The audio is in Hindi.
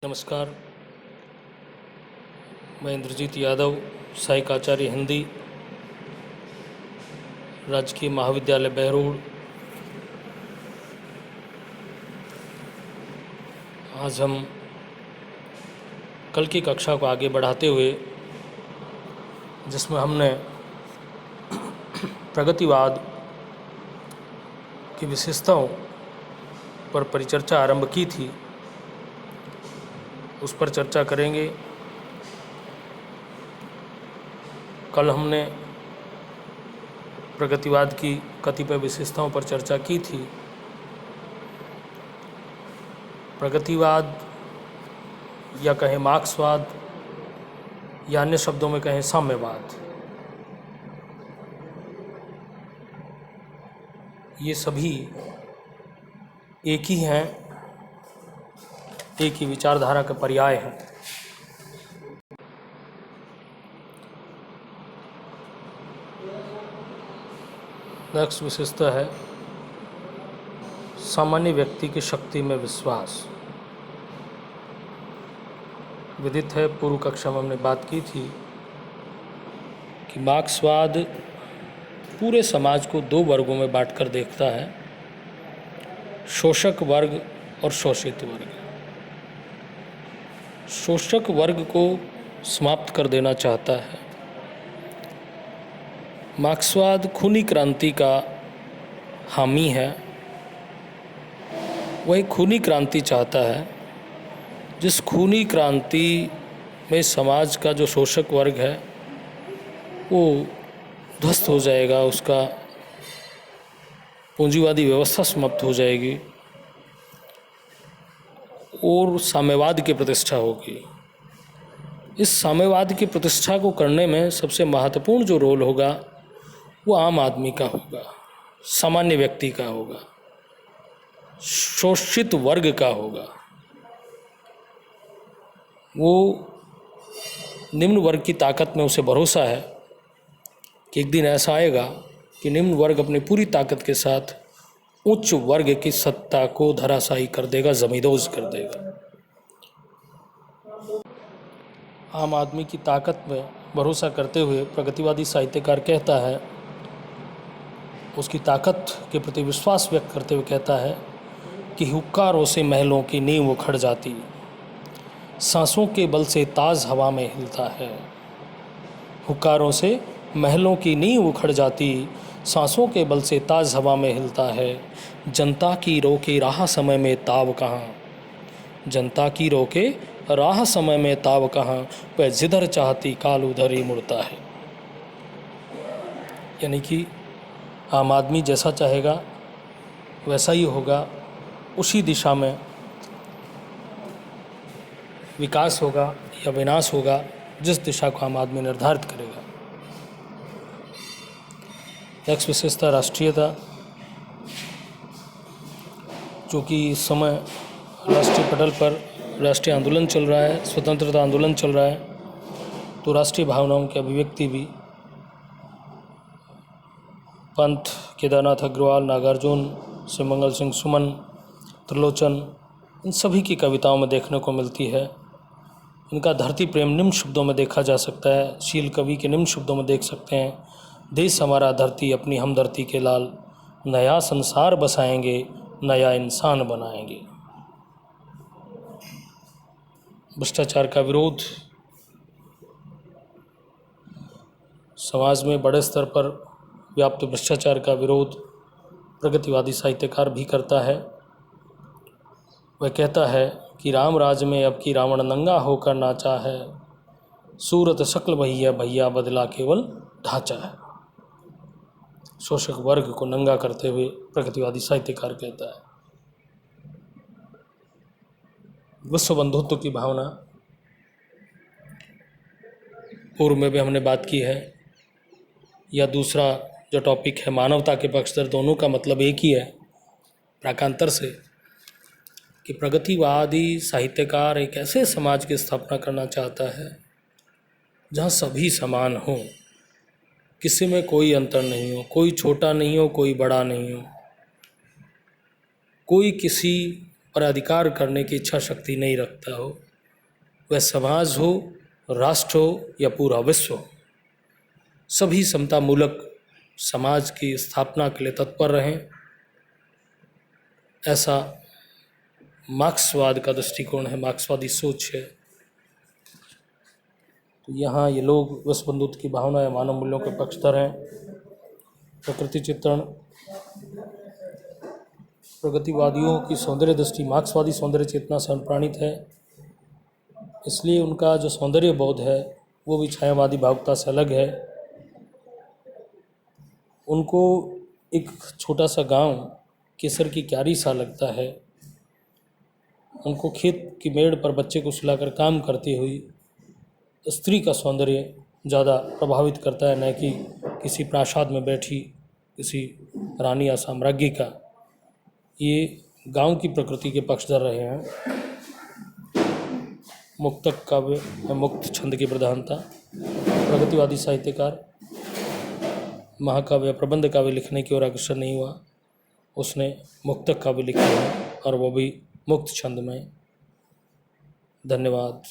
नमस्कार। मैं इंद्रजीत यादव, सहायक आचार्य हिंदी, राजकीय महाविद्यालय बहरोड। आज हम कल की कक्षा को आगे बढ़ाते हुए, जिसमें हमने प्रगतिवाद की विशेषताओं पर परिचर्चा आरंभ की थी, उस पर चर्चा करेंगे। कल हमने प्रगतिवाद की कतिपय विशेषताओं पर चर्चा की थी। प्रगतिवाद या कहें मार्क्सवाद या अन्य शब्दों में कहें साम्यवाद, ये सभी एक ही हैं, एक ही विचारधारा का पर्याय हैं। नेक्स्ट विशेषता है सामान्य व्यक्ति की शक्ति में विश्वास। विदित है, पूर्व कक्षा में हमने बात की थी कि मार्क्सवाद पूरे समाज को दो वर्गों में बांटकर देखता है, शोषक वर्ग और शोषित वर्ग। शोषक वर्ग को समाप्त कर देना चाहता है। मार्क्सवाद खूनी क्रांति का हामी है। वह एक खूनी क्रांति चाहता है, जिस खूनी क्रांति में समाज का जो शोषक वर्ग है वो ध्वस्त हो जाएगा, उसका पूंजीवादी व्यवस्था समाप्त हो जाएगी और साम्यवाद की प्रतिष्ठा होगी। इस साम्यवाद की प्रतिष्ठा को करने में सबसे महत्वपूर्ण जो रोल होगा वो आम आदमी का होगा, सामान्य व्यक्ति का होगा, शोषित वर्ग का होगा। वो निम्न वर्ग की ताकत में उसे भरोसा है कि एक दिन ऐसा आएगा कि निम्न वर्ग अपनी पूरी ताकत के साथ उच्च वर्ग की सत्ता को धराशायी कर देगा, जमींदोज कर देगा। आम आदमी की ताकत में भरोसा करते हुए प्रगतिवादी साहित्यकार कहता है, उसकी ताकत के प्रति विश्वास व्यक्त करते हुए कहता है कि हुक्कारों से महलों की नींव उखड़ जाती, सांसों के बल से ताज हवा में हिलता है। हुक्कारों से महलों की नींव उखड़ जाती, सांसों के बल से ताज हवा में हिलता है। जनता की रोके राह समय में ताव कहाँ, जनता की रोके राह समय में ताव कहाँ, वह जिधर चाहती काल उधर ही मुड़ता है। यानी कि आम आदमी जैसा चाहेगा वैसा ही होगा, उसी दिशा में विकास होगा या विनाश होगा जिस दिशा को आम आदमी निर्धारित करेगा। नेक्स्ट विशेषता राष्ट्रीयता। चूँकि इस समय राष्ट्रीय पटल पर राष्ट्रीय आंदोलन चल रहा है, स्वतंत्रता आंदोलन चल रहा है, तो राष्ट्रीय भावनाओं की अभिव्यक्ति भी पंत, केदारनाथ अग्रवाल, नागार्जुन, शिवमंगल सिंह सुमन, त्रिलोचन, इन सभी की कविताओं में देखने को मिलती है। इनका धरती प्रेम निम्न शब्दों में देखा जा सकता है। शील कवि के निम्न शब्दों में देख सकते हैं, देश हमारा धरती अपनी हमधरती के लाल, नया संसार बसाएंगे, नया इंसान बनाएंगे। भ्रष्टाचार का विरोध समाज में बड़े स्तर पर व्याप्त भ्रष्टाचार का विरोध प्रगतिवादी साहित्यकार भी करता है। वह कहता है कि राम राज में अब की रावण नंगा होकर नाचा है, सूरत शक्ल भैया भैया बदला केवल ढांचा है। शोषक वर्ग को नंगा करते हुए प्रगतिवादी साहित्यकार कहता है। विश्व बंधुत्व की भावना, पूर्व में भी हमने बात की है, या दूसरा जो टॉपिक है मानवता के पक्षधर, दोनों का मतलब एक ही है प्राकांतर से, कि प्रगतिवादी साहित्यकार एक ऐसे समाज की स्थापना करना चाहता है जहाँ सभी समान हों, किसी में कोई अंतर नहीं हो, कोई छोटा नहीं हो, कोई बड़ा नहीं हो, कोई किसी पर अधिकार करने की इच्छा शक्ति नहीं रखता हो, वह समाज हो, राष्ट्र हो या पूरा विश्व हो, सभी समतामूलक समाज की स्थापना के लिए तत्पर रहें। ऐसा मार्क्सवाद का दृष्टिकोण है, मार्क्सवादी सोच है। तो यहाँ ये लोग विश्व बंधुत्व की भावना या मानव मूल्यों के पक्षधर हैं। प्रकृति चित्रण प्रगतिवादियों की सौंदर्य दृष्टि मार्क्सवादी सौंदर्य चेतना से अनुप्राणित है, इसलिए उनका जो सौंदर्य बोध है वो भी छायावादी भावुकता से अलग है। उनको एक छोटा सा गांव केसर की क्यारी सा लगता है। उनको खेत की मेड़ पर बच्चे को सुलाकर काम करती हुई स्त्री का सौंदर्य ज़्यादा प्रभावित करता है, न कि किसी प्रासाद में बैठी किसी रानी या साम्राज्ञी का। ये गांव की प्रकृति के पक्षधर रहे हैं। मुक्तक काव्य में मुक्त छंद की प्रधानता। प्रगतिवादी साहित्यकार महाकाव्य प्रबंध काव्य लिखने की ओर अग्रसर नहीं हुआ, उसने मुक्तक काव्य लिखे हैं और वो भी मुक्त छंद में। धन्यवाद।